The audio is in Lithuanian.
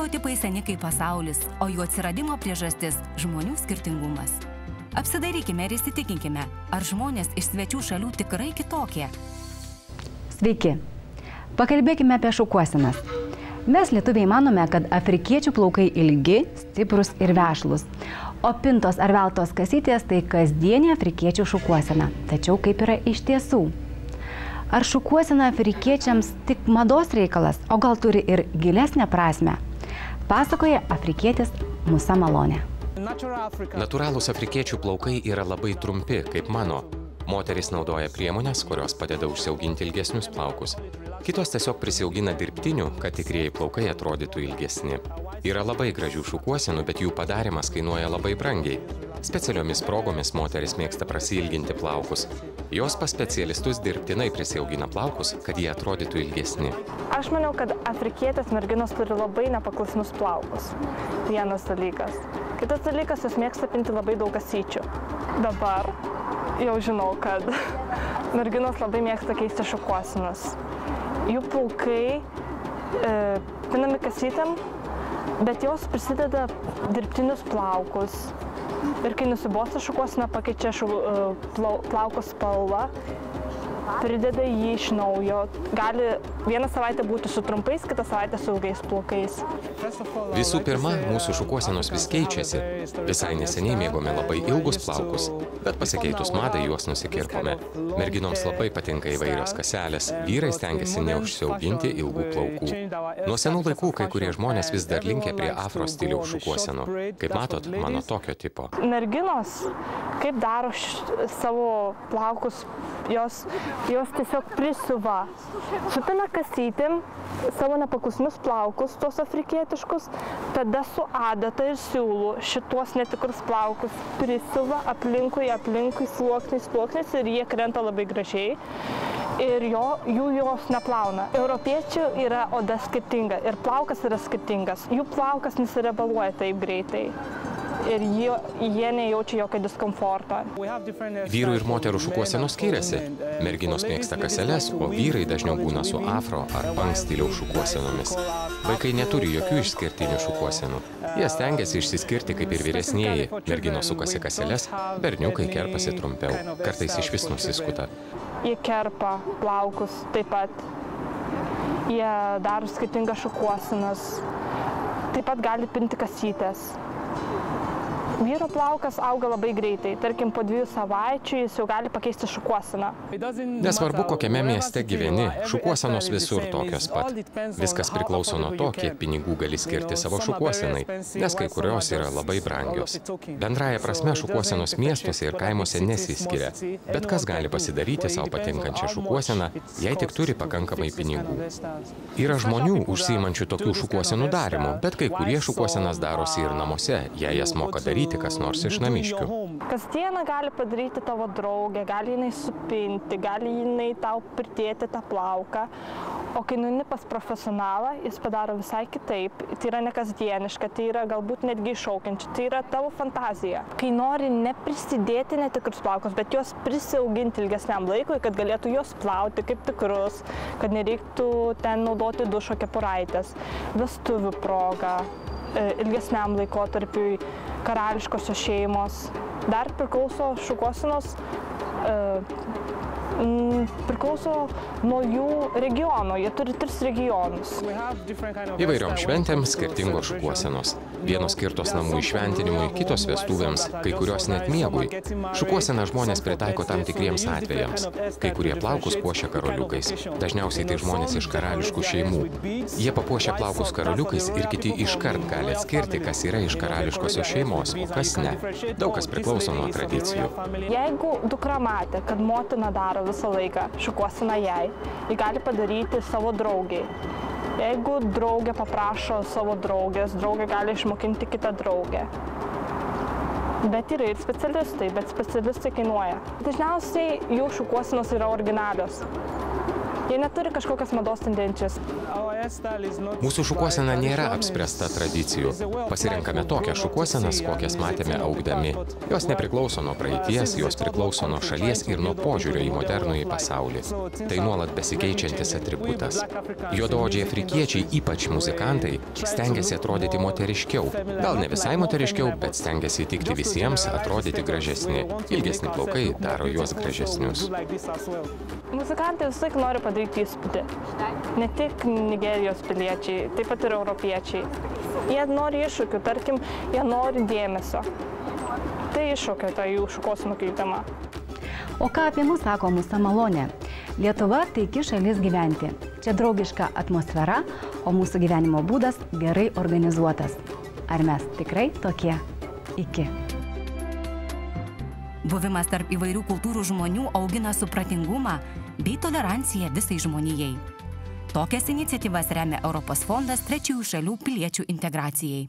Stereotipai seni kaip pasaulis, o jų atsiradimo priežastis – žmonių skirtingumas. Apsidairykime ir įsitikinkime, ar žmonės iš svečių šalių tikrai kitokie. Sveiki! Pakalbėkime apie šukuosenas. Mes lietuviai manome, kad afrikiečių plaukai ilgi, stiprus ir vešlus, o pintos ar veltos kasytės tai kasdienė afrikiečių šukuosena. Tačiau kaip yra iš tiesų? Ar šukuosena afrikiečiams tik mados reikalas, o gal turi ir gilesnę prasmę? Pasakoja afrikietis Musa Malonė. Natūralūs afrikiečių plaukai yra labai trumpi, kaip mano. Moterys naudoja priemonės, kurios padeda užsiauginti ilgesnius plaukus. Kitos tiesiog prisiaugina dirbtinių, kad tikrieji plaukai atrodytų ilgesni. Yra labai gražių šukuosenų, bet jų padarimas kainuoja labai brangiai. Specialiomis progomis moteris mėgsta prasilginti plaukus. Jos pas specialistus dirbtinai prisiaugina plaukus, kad jie atrodytų ilgesni. Aš maniau, kad afrikietės merginos turi labai nepaklusnius plaukus. Vienas dalykas. Kitas dalykas, jos mėgsta pinti labai daug kasyčių. Dabar jau žinau, kad merginos labai mėgsta keisti šukuosenas. Jų plaukai pinami kasytėm, bet jos prisideda dirbtinius plaukus. Ir kai nusibosta šukuosena, pakeičia plauko spalvą, prideda jį iš naujo. Gali vieną savaitę būti su trumpais, kitą savaitę su ilgais plaukais. Visų pirma, mūsų šukuosenos vis keičiasi. Visai neseniai mėgome labai ilgus plaukus, bet pasikeitus madai juos nusikirpome. Merginoms labai patinka įvairios kaselės, vyrai stengiasi neužsiauginti ilgų plaukų. Nuo senų laikų kai kurie žmonės vis dar linkę prie afro stiliaus šukuosenų. Kaip matot, mano tokio tipo. Merginos, kaip daro savo plaukus, jos tiesiog prisiuva. Supina kasytėm savo nepaklusnius plaukus, tuos afrikietiškus, tada su adata ir siūlu šituos netikrus plaukus prisiuva aplinkui sluoksniais ir jie krenta labai gražiai. Ir jų jos neplauna. Europiečių yra oda skirtinga ir plaukas yra skirtingas. Jų plaukas nesirebaluoja taip greitai. Ir jie nejaučia jokio diskomforto. Vyrų ir moterų šukuosenos skiriasi. Merginos mėgsta kaseles, o vyrai dažniau būna su afro ar punk stiliaus šukuosenomis. Vaikai neturi jokių išskirtinių šukuosenų. Jie stengiasi išsiskirti kaip ir vyresnieji. Merginos sukasi kaseles, berniukai kerpasi trumpiau. Kartais išvis nusiskuta. Jie kerpa plaukus taip pat. Jie daro skirtingas šukuosenas. Taip pat gali pinti kasytės. Vyro plaukas auga labai greitai. Tarkim, po 2 savaičių jis jau gali pakeisti šukuoseną. Nesvarbu, kokiame mieste gyveni, šukuosenos visur tokios pat. Viskas priklauso nuo to, kiek pinigų gali skirti savo šukuosenai, nes kai kurios yra labai brangios. Bendraja prasme šukuosenos miestuose ir kaimuose nesiskiria, bet kas gali pasidaryti savo patinkančią šukuoseną, jei tik turi pakankamai pinigų. Yra žmonių užsiimančių tokių šukuosenų darymu, bet kai kurie šukuosenas darosi ir namuose, jei jas moka daryti kas nors iš namiškių. Kasdieną gali padaryti tavo draugė, gali jinai supinti, gali jinai tau pridėti tą plauką, o kai nueini pas profesionalą, jis padaro visai kitaip. Tai yra nekasdieniška, tai yra galbūt netgi iššaukiančia, tai yra tavo fantazija. Kai nori neprisidėti netikrus plaukus, bet juos prisiauginti ilgesniam laikui, kad galėtų juos plauti kaip tikrus, kad nereiktų ten naudoti dušo kepuraitės, vestuvių proga, ilgesniam laikotarpiui, karališkosios šeimos. Dar priklauso šukuosenos, priklauso nuo jų regiono. Jie turi 3 regionus. Įvairiom šventėm skirtingos šukuosenos. Vienos skirtos namų įšventinimui, kitos vestuvėms, kai kurios net miegui. Šukuoseną žmonės pritaiko tam tikriems atvejams. Kai kurie plaukus puošia karoliukais. Dažniausiai tai žmonės iš karališkų šeimų. Jie papuošia plaukus karoliukais ir kiti iškart gali atskirti, kas yra iš karališkosios šeimos, o kas ne. Daug kas priklauso nuo tradicijų. Jeigu dukra matė, kad motina daro visą laiką šukuoseną jai, ji gali padaryti savo draugiai. Jeigu draugė paprašo savo draugės, draugė gali išmokinti kitą draugę. Bet yra ir specialistai, bet specialistai kainuoja. Dažniausiai jų šukuosenos yra originalios. Jie neturi kažkokios mados tendencijos. Mūsų šukuosena nėra apspręsta tradicijų. Pasirenkame tokias šukuosenas, kokias matėme augdami. Jos nepriklauso nuo praeities, jos priklauso nuo šalies ir nuo požiūrio į modernųjį pasaulį. Tai nuolat besikeičiantis atributas. Juodaodžiai afrikiečiai, ypač muzikantai, stengiasi atrodyti moteriškiau. Gal ne visai moteriškiau, bet stengiasi įtikti visiems, atrodyti gražesni. Ilgesni plaukai daro juos gražesnius. Muzikantai vis laik nori padaryti įspūdį. Ne tik Nigerijos piliečiai, taip pat ir europiečiai. Jie nori iššūkių, tarkim, jie nori dėmesio. Tai iššūkio ta jų šukuosenų keitama. O ką apie mus sako mūsų malonė? Lietuva taiki šalis gyventi. Čia draugiška atmosfera, o mūsų gyvenimo būdas gerai organizuotas. Ar mes tikrai tokie? Iki. Buvimas tarp įvairių kultūrų žmonių augina supratingumą bei toleranciją visai žmonijai. Tokias iniciatyvas remia Europos fondas trečiųjų šalių piliečių integracijai.